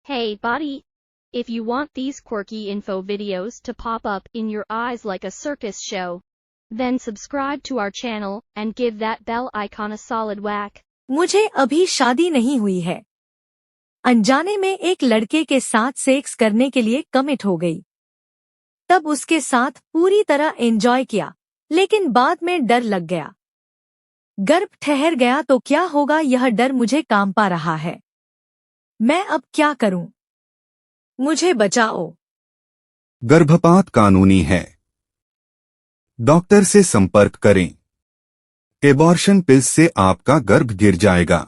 Hey buddy, if you want these quirky info videos to pop up in your eyes like a circus show, then subscribe to our channel and give that bell icon a solid whack. मुझे अभी शादी नहीं हुई है। अनजाने में एक लड़के के साथ सेक्स करने के लिए कमिट हो गई। तब उसके साथ पूरी तरह एंजॉय किया, लेकिन बाद में डर लग गया। गर्भ ठहर गया तो क्या होगा, यह डर मुझे कांपा रहा है। मैं अब क्या करूं? मुझे बचाओ। गर्भपात कानूनी है। डॉक्टर से संपर्क करें। एबॉर्शन पिल्स से आपका गर्भ गिर जाएगा।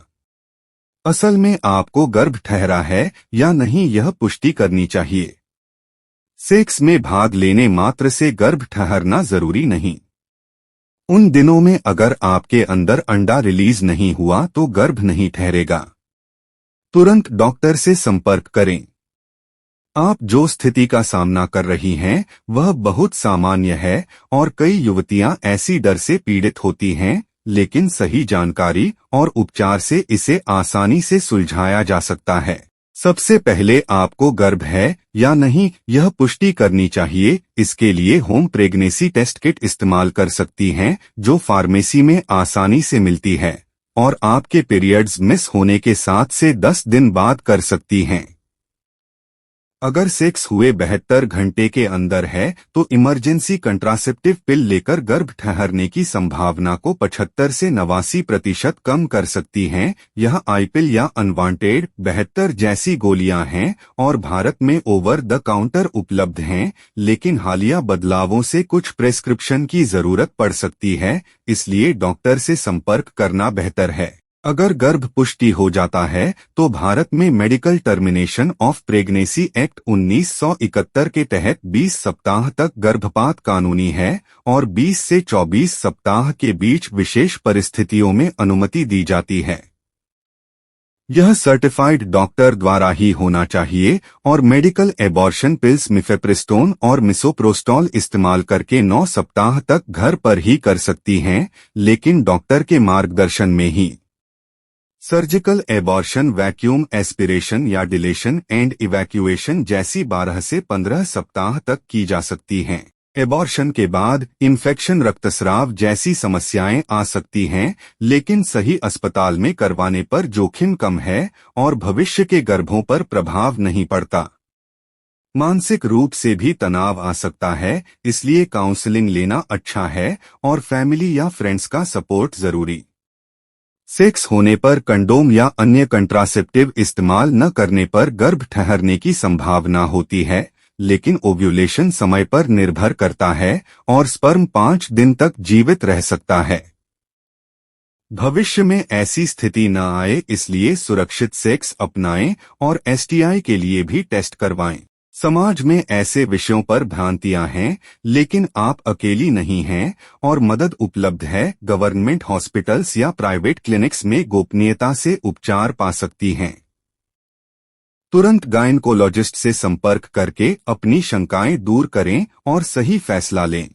असल में आपको गर्भ ठहरा है या नहीं, यह पुष्टि करनी चाहिए। सेक्स में भाग लेने मात्र से गर्भ ठहरना जरूरी नहीं। उन दिनों में अगर आपके अंदर अंडा रिलीज नहीं हुआ तो गर्भ नहीं ठहरेगा। तुरंत डॉक्टर से संपर्क करें। आप जो स्थिति का सामना कर रही हैं वह बहुत सामान्य है और कई युवतियां ऐसी डर से पीड़ित होती हैं, लेकिन सही जानकारी और उपचार से इसे आसानी से सुलझाया जा सकता है। सबसे पहले आपको गर्भ है या नहीं यह पुष्टि करनी चाहिए। इसके लिए होम प्रेगनेंसी टेस्ट किट इस्तेमाल कर सकती हैं, जो फार्मेसी में आसानी से मिलती है और आपके पीरियड्स मिस होने के 7 से 10 दिन बाद कर सकती हैं। अगर सेक्स हुए 72 घंटे के अंदर है तो इमरजेंसी कंट्रासेप्टिव पिल लेकर गर्भ ठहरने की संभावना को 75 से 89% कम कर सकती हैं। यह आईपिल या अनवांटेड 72 जैसी गोलियां हैं और भारत में ओवर द काउंटर उपलब्ध हैं, लेकिन हालिया बदलावों से कुछ प्रेस्क्रिप्शन की जरूरत पड़ सकती है, इसलिए डॉक्टर से संपर्क करना बेहतर है। अगर गर्भ पुष्टि हो जाता है तो भारत में medical termination of pregnancy act 1971 के तहत 20 सप्ताह तक गर्भपात कानूनी है और 20 से 24 सप्ताह के बीच विशेष परिस्थितियों में अनुमति दी जाती है। यह सर्टिफाइड डॉक्टर द्वारा ही होना चाहिए और मेडिकल एबॉर्शन पिल्स मिफेप्रिस्टोन और मिसोप्रोस्टॉल इस्तेमाल करके 9 सप्ताह तक घर पर ही कर सकती हैं, लेकिन डॉक्टर के मार्गदर्शन में ही। सर्जिकल एबॉर्शन वैक्यूम एस्पिरेशन या डिलेशन एंड इवैक्यूएशन जैसी 12 से 15 सप्ताह तक की जा सकती हैं। एबॉर्शन के बाद इन्फेक्शन, रक्तस्राव जैसी समस्याएं आ सकती हैं, लेकिन सही अस्पताल में करवाने पर जोखिम कम है और भविष्य के गर्भों पर प्रभाव नहीं पड़ता। मानसिक रूप से भी तनाव आ सकता है, इसलिए काउंसलिंग लेना अच्छा है और फैमिली या फ्रेंड्स का सपोर्ट जरूरी। सेक्स होने पर कंडोम या अन्य कंट्रासेप्टिव इस्तेमाल न करने पर गर्भ ठहरने की संभावना होती है, लेकिन ओव्यूलेशन समय पर निर्भर करता है और स्पर्म 5 दिन तक जीवित रह सकता है। भविष्य में ऐसी स्थिति न आए, इसलिए सुरक्षित सेक्स अपनाएं और एसटीआई के लिए भी टेस्ट करवाएं। समाज में ऐसे विषयों पर भ्रांतियां हैं, लेकिन आप अकेली नहीं हैं और मदद उपलब्ध है। गवर्नमेंट हॉस्पिटल्स या प्राइवेट क्लिनिक्स में गोपनीयता से उपचार पा सकती हैं। तुरंत गायनेकोलॉजिस्ट से संपर्क करके अपनी शंकाएं दूर करें और सही फैसला लें।